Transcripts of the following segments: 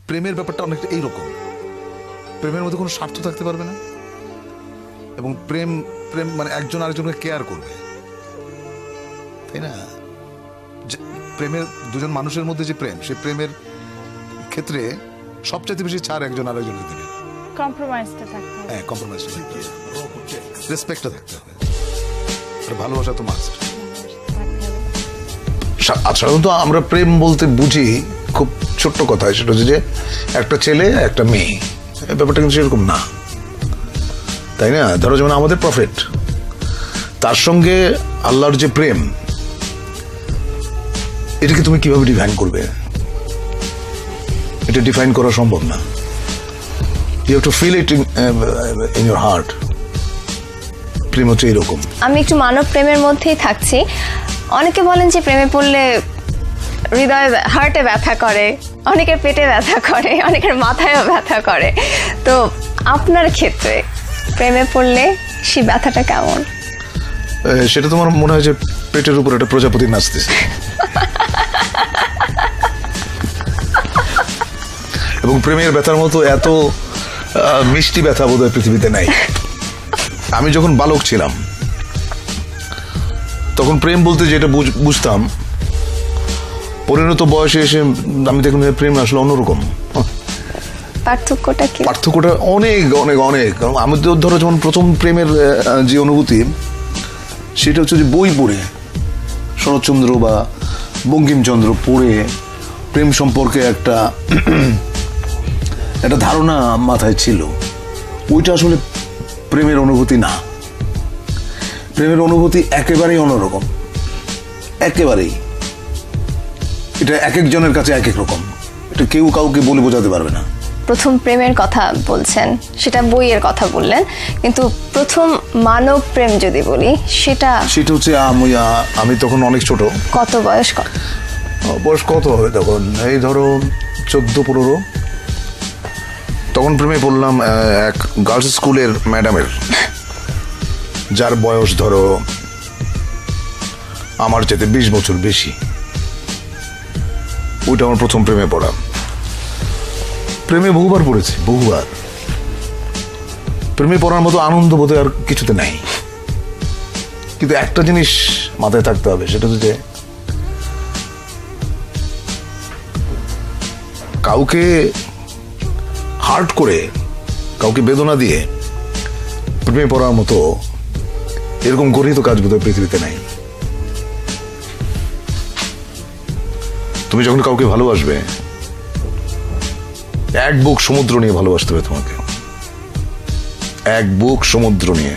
প্রেমের ব্যাপারটা অনেকটা এইরকম, প্রেমের মধ্যে কোনো স্বার্থ থাকতে পারবে না, এবং প্রেম প্রেম মানে একজন আরেকজনকে কেয়ার করবে, তাই না? প্রেমের দুজন মানুষের মধ্যে যে প্রেম, সেই প্রেমের ক্ষেত্রে সবচেয়ে বেশি ছাড় একজন আরেকজনকে দেবে। কম্প্রোমাইজটা থাকতে হবে। হ্যাঁ, কম্প্রোমাইজটা থাকতে হবে, রেসপেক্টটা থাকতে হবে, আর ভালোবাসা তো মাস্ট। সাধারণত আমরা প্রেম বলতে বুঝি খুব ছোট্ট কথা, সেটা হচ্ছে যে একটা ছেলে একটা মেয়ে, ব্যাপারটা কিন্তু সেরকম না, তাই না? ধরো যেমন আমাদের প্রফেট, তার সঙ্গে আল্লাহর যে প্রেম, এটাকে তুমি কিভাবে ডিফাইন করবে? এটা ডিফাইন করা সম্ভব না। You have to feel it in your heart. প্রেম হচ্ছে এরকম। আমি একটু মানব প্রেমের মধ্যেই থাকছি। অনেকে বলেন যে প্রেমে পড়লে হৃদয়ে হার্টে ব্যথা করে, অনেকের পেটে ব্যথা করে, অনেকের মাথায়ও ব্যথা করে। তো আপনার ক্ষেত্রে প্রেমে পড়লে সেই ব্যথাটা কেমন? সেটা তোমার মনে হয় যে পেটের উপর একটা প্রজাপতি নাচতেছে, এবং প্রেমের ব্যথার মতো এত মিষ্টি ব্যথা বোধহয় পৃথিবীতে নাই। আমি যখন বালক ছিলাম তখন প্রেম বলতে যেটা বুঝতাম, পরিণত বয়সে এসে আমি দেখলাম প্রেম আসলে অন্যরকম। পার্থক্যটা কি? পার্থক্যটা অনেক অনেক অনেক। আমি তো ধরো যেমন প্রথম প্রেমের যে অনুভূতি, সেটা হচ্ছে যে বই পড়ে, শরৎচন্দ্র বা বঙ্কিমচন্দ্র পড়ে প্রেম সম্পর্কে একটা ধারণা মাথায় ছিল। ওইটা আসলে প্রেমের অনুভূতি না। প্রেমের অনুভূতি একেবারেই অন্যরকম, একেবারেই। এটা এক একজনের কাছে এক এক রকম, এটা কেউ কাউকে বলে বোঝাতে পারবে না। প্রথম প্রেমের কথা বলছেন, সেটা বইয়ের কথা বললেন, কিন্তু প্রথম মানব প্রেম যদি বলি, সেটা হচ্ছে আমি তখন অনেক ছোট। কত বয়স? বয়স কত হবে তখন? এই ধরো 14-15। তখন প্রেমে পড়লাম এক গার্লস স্কুলের ম্যাডামের, যার বয়স ধরো আমার চেয়ে 20 বছর বেশি। ওইটা আমার প্রথম প্রেমে পড়া। প্রেমে বহুবার পড়েছি, বহুবার। প্রেমে পড়ার মতো আনন্দ বোধহয় আর কিছুতে নাই। কিন্তু একটা জিনিস মাথায় থাকতে হবে, সেটা হচ্ছে যে কাউকে হার্ট করে, কাউকে বেদনা দিয়ে প্রেমে পড়ার মতো এরকম গর্হিত কাজ বোধহয় পৃথিবীতে নাই। তুমি যখন কাউকে ভালোবাসবে, এক বুক সমুদ্র নিয়ে ভালোবাসতে হবে তোমাকে, এক বুক সমুদ্র নিয়ে।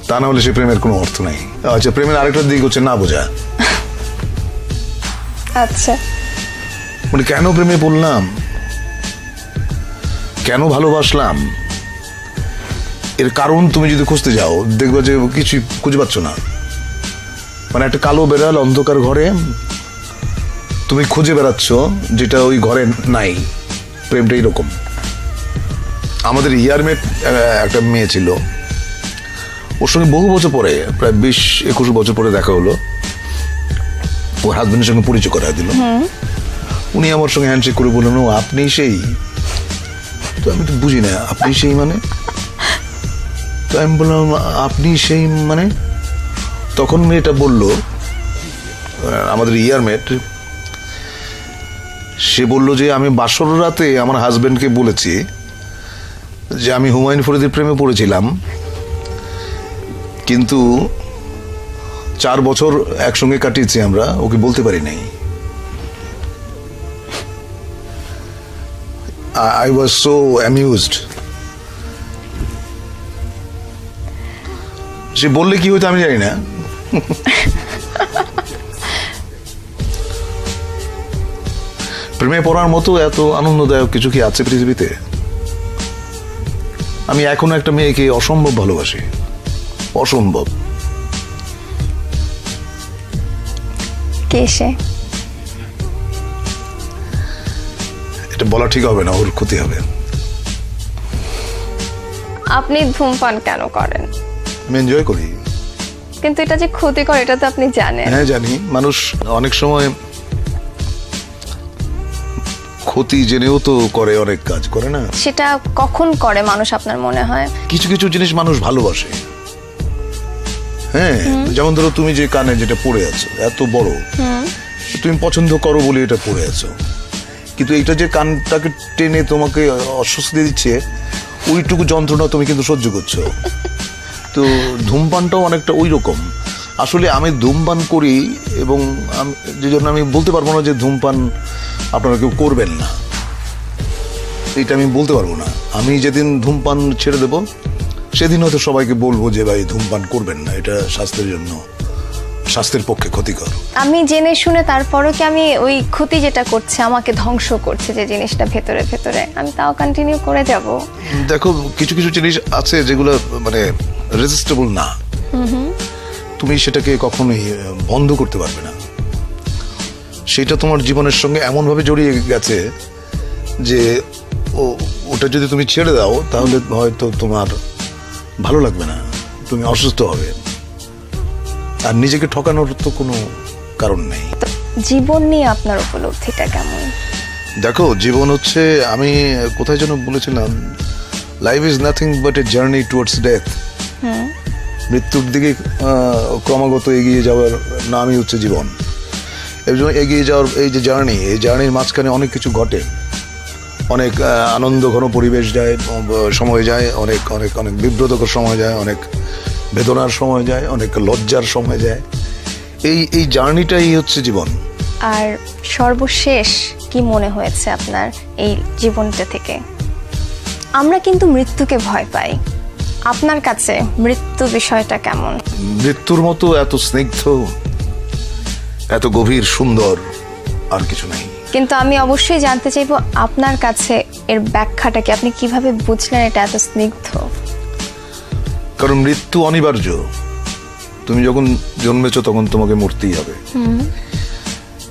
তা না হলে সে প্রেমের কোনো অর্থ নাই। আচ্ছা, প্রেমের আরেকটা দিক হচ্ছে না বোঝা। আচ্ছা, মানে কেন প্রেমে পড়লাম, কেন ভালোবাসলাম, এর কারণ তুমি যদি খুঁজতে যাও, দেখবে যে কিছু খুঁজে পাচ্ছ না। মানে একটা কালো বেড়াল অন্ধকার ঘরে তুমি খুঁজে বেড়াচ্ছ যেটা ওই ঘরে নাই। প্রেমটা এরকম। আমাদের ইয়ারমেট একটা মেয়ে ছিল, ওর সঙ্গে বহু বছর পরে, প্রায় 20-21 বছর পরে দেখা হলো। ওর হাজবেন্ডের সঙ্গে পরিচয় করা দিল। উনি আমার সঙ্গে হ্যান্ডশেক করে বললেন, ও আপনি সেই? তো আমি তো বুঝি না, আপনি সেই মানে? তো আমি বললাম, আপনি সেই মানে? তখন মেয়েটা বলল, আমাদের ইয়ারমেট, সে বলল যে আমি বাসর রাতে আমার হাজবেন্ডকে বলেছি যে আমি হুমায়ুন ফরিদের প্রেমে পড়েছিলাম, কিন্তু 4 বছর একসঙ্গে কাটিয়েছি আমরা, ওকে বলতে পারি নাই। I was so amused. সে বললে কি হতো আমি জানি না। প্রেমে পড়ার মতো এত আনন্দদায়ক কিছু কি আছে পৃথিবীতে? আমি এখনো একটা মেয়েকে অসম্ভব ভালোবাসি, অসম্ভব। কে সে? এটা বলা ঠিক হবে না, ওর ক্ষতি হবে। আপনি ধূমপান কেন করেন? আমি এনজয় করি। কিন্তু এটা যে ক্ষতিকর, এটা তো আপনি জানেন। হ্যাঁ জানি। মানুষ অনেক সময় ক্ষতি জেনেও তো করে অনেক কাজ, করে না? সেটা কখন করে মানুষ আপনার মনে হয়? কিছু কিছু জিনিস মানুষ ভালোবাসে। হ্যাঁ, যেমন ধরো তুমি যে কানে যেটা পড়ে আছো এত বড়, তুমি পছন্দ করো বলে এটা পড়ে আছো, কিন্তু এইটা যে কানটাকে টেনে তোমাকে অস্বস্তি দিচ্ছে, ওইটুকু যন্ত্রণা তুমি কিন্তু সহ্য করছো। তো ধূমপানটাও অনেকটা ওই রকম। আসলে আমি ধূমপান করি, এবং যে জন্য আমি বলতে পারবো না যে ধূমপান আপনারা কেউ করবেন না, এটা আমি বলতে পারবো না। আমি যেদিন ধূমপান ছেড়ে দেব সেদিন হয়তো সবাইকে বলবো যে ভাই ধূমপান করবেন না, এটা স্বাস্থ্যের জন্য, স্বাস্থ্যের পক্ষে ক্ষতিকর। আমি জেনে শুনে তারপরও কি আমি ওই ক্ষতি যেটা করছে, আমাকে ধ্বংস করছে যে জিনিসটা ভেতরে ভেতরে, আমি তাও কন্টিনিউ করে যাব? দেখো, কিছু কিছু জিনিস আছে যেগুলো মানে রেজিস্টেবল না, তুমি সেটাকে কখনোই বন্ধ করতে পারবে না। সেটা তোমার জীবনের সঙ্গে এমনভাবে জড়িয়ে গেছে যে ওটা যদি তুমি ছেড়ে দাও তাহলে হয়তো তোমার ভালো লাগবে না, তুমি অসুস্থ হবে, আর নিজেকে ঠকানোর তো কোনো কারণ নেই। তো জীবন নিয়ে আপনার উপলব্ধিটা কেমন? দেখো, জীবন হচ্ছে, আমি কোথায় যেন বলেছিলাম, life is nothing but a journey towards death. মৃত্যুর দিকে ক্রমাগত এগিয়ে যাওয়ার নামই হচ্ছে জীবন। এর জন্য এগিয়ে যাওয়ার এই যে জার্নি, এই জার্নির মাঝখানে অনেক কিছু ঘটে, অনেক আনন্দ ঘন পরিবেশ যায়, সময় যায়, অনেক অনেক অনেক বিব্রতকর সময় যায়, অনেক বেদনার সময় যায়, অনেক লজ্জার সময় যায়। এই জার্নিটাই হচ্ছে জীবন। আর সর্বশেষ কি মনে হয়েছে আপনার এই জীবনটা থেকে? আমরা কিন্তু মৃত্যুকে ভয় পাই, আপনার কাছে মৃত্যু বিষয়টা কেমন? মৃত্যুর মতো এত স্নিগ্ধ, এত গভীর, সুন্দর আর কিছু নাই। কিন্তু আমি অবশ্যই জানতে চাইবো আপনার কাছে এর ব্যাখ্যাটা কি, আপনি কিভাবে বুঝলেন এটা এত স্নিগ্ধ? কারণ মৃত্যু অনিবার্য। তুমি যখন জন্মেছো তখন তোমাকে মরতেই হবে।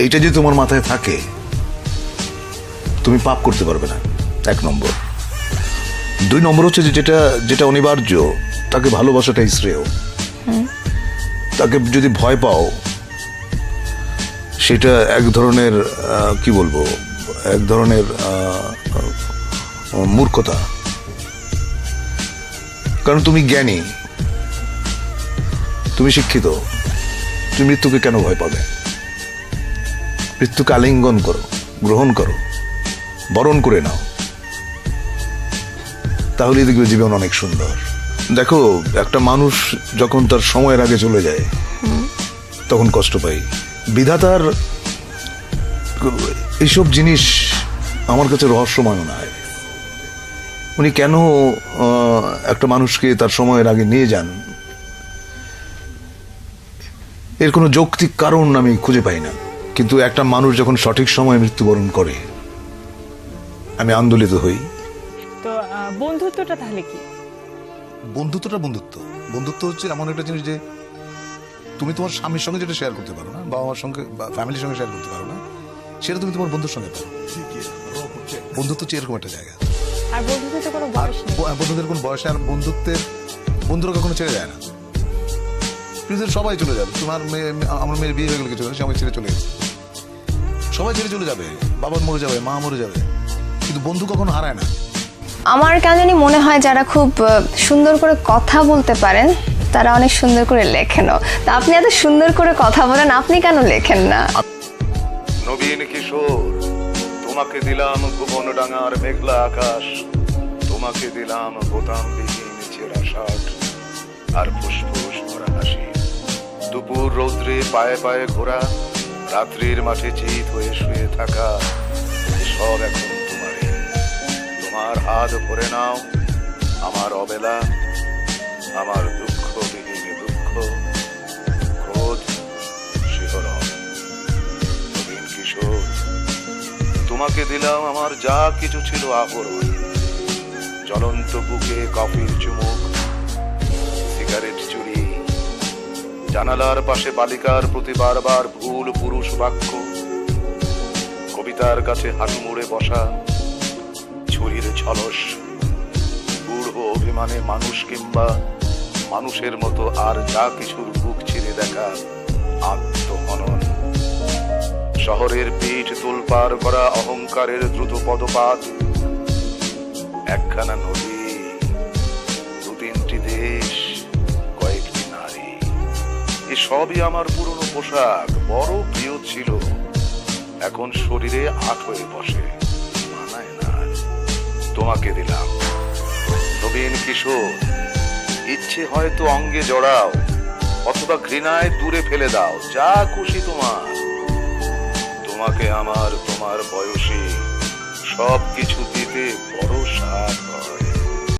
এইটা যদি তোমার মাথায় থাকে, তুমি পাপ করতে পারবে না, 1 নম্বর। 2 নম্বর হচ্ছে যে যেটা অনিবার্য তাকে ভালোবাসাটাই শ্রেয়। তাকে যদি ভয় পাও, সেটা এক ধরনের কি বলবো, এক ধরনের মূর্খতা। কারণ তুমি জ্ঞানী, তুমি শিক্ষিত, তুমি মৃত্যুকে কেন ভয় পাবে? মৃত্যুকে আলিঙ্গন করো, গ্রহণ করো, বরণ করে নাও, তাহলেই দেখবে জীবন অনেক সুন্দর। দেখো, একটা মানুষ যখন তার সময়ের আগে চলে যায় তখন কষ্ট পাই। বিধাতার এইসব জিনিস আমার কাছে রহস্যময় মনে হয়। উনি কেন একটা মানুষকে তার সময়ের আগে নিয়ে যান, এর কোনো যৌক্তিক কারণ আমি খুঁজে পাই না। কিন্তু একটা মানুষ যখন সঠিক সময়ে মৃত্যুবরণ করে, আমি আন্দোলিত হই। তো বন্ধুত্বটা তাহলে কি? বন্ধুত্বটা বন্ধুত্ব হচ্ছে এমন একটা জিনিস যে তুমি তোমার স্বামীর সঙ্গে যেটা শেয়ার করতে পারো না, বাবা মার সঙ্গে বা ফ্যামিলির সঙ্গে শেয়ার করতে পারো না, সেটা তুমি তোমার বন্ধুর সঙ্গে পারো। বন্ধুত্ব হচ্ছে এরকম একটা জায়গা। আর বন্ধুত্বের কোনো বয়স নেই। বন্ধুদের কোনো বয়স, আর বন্ধুরা কখনো ছেড়ে যায় না। পৃথিবীর সবাই চলে যাবে। তোমার মেয়ে, আমার মেয়ের বিয়ে হয়ে গেলে কিছু সবাই ছেড়ে চলে গেছে, সবাই ছেড়ে চলে যাবে, বাবা মরে যাবে, মা মরে যাবে, কিন্তু বন্ধু কখনো হারায় না। আমার কেন জানি মনে হয় যারা খুব সুন্দর করে কথা বলতে পারেন তারা অনেক সুন্দর করে লেখেনও। তা আপনি এত সুন্দর করে কথা বলেন, আপনি কেন লেখেন না? নবীন কিশোর, তোমাকে দিলাম ভুবন ডাঙার মেঘলা আকাশ, তোমাকে দিলাম বোতামবিহীন ছেঁড়া শার্ট আর ফুসফুস ভরা হাসি। দুপুর রৌদ্রে পায়ে পায়ে ঘোরা, রাত্রির মাঠে চিত হয়ে শুয়ে থাকা, সব এখন তোমারই। তোমার হাত ভরে নাও আমার অবেলা, আমার দুঃখবিহীন দুঃখ, ক্রোধ, শিহরণ। নবীন কিশোর, তোমাকে দিলাম আমার যা কিছু ছিল আবরণ, জ্বলন্ত বুকে কফির চুমুক, সিগারেট চুরি, জানালার পাশে বালিকার প্রতি বারবার ভুল পুরুষ বাক্য, কবিতার কাছে হাঁটু মুড়ে বসা, ছুরির ঝলস, গূঢ় অভিমানে মানুষ কিংবা মানুষের মতো আর যা কিছুর বুক ছিঁড়ে দেখা, আত্মহনন, শহরের পিঠ তোলপার করা অহংকারের দ্রুত পদপাত, একখানা নদী, দু তিনটি দেশ, কয়েকটি নারী, এ সবই আমার পুরনো পোশাক, বড় প্রিয় ছিল। এখন শরীরে আট হয়ে বসে, মানায় না। তোমাকে দিলাম নবীন কিশোর, ইচ্ছে হয়তো অঙ্গে জড়াও, অথবা ঘৃণায় দূরে ফেলে দাও, যা খুশি তোমার। তোমাকে আমার তোমার বয়সী সব কিছু দিতে বড় সাধ হয়।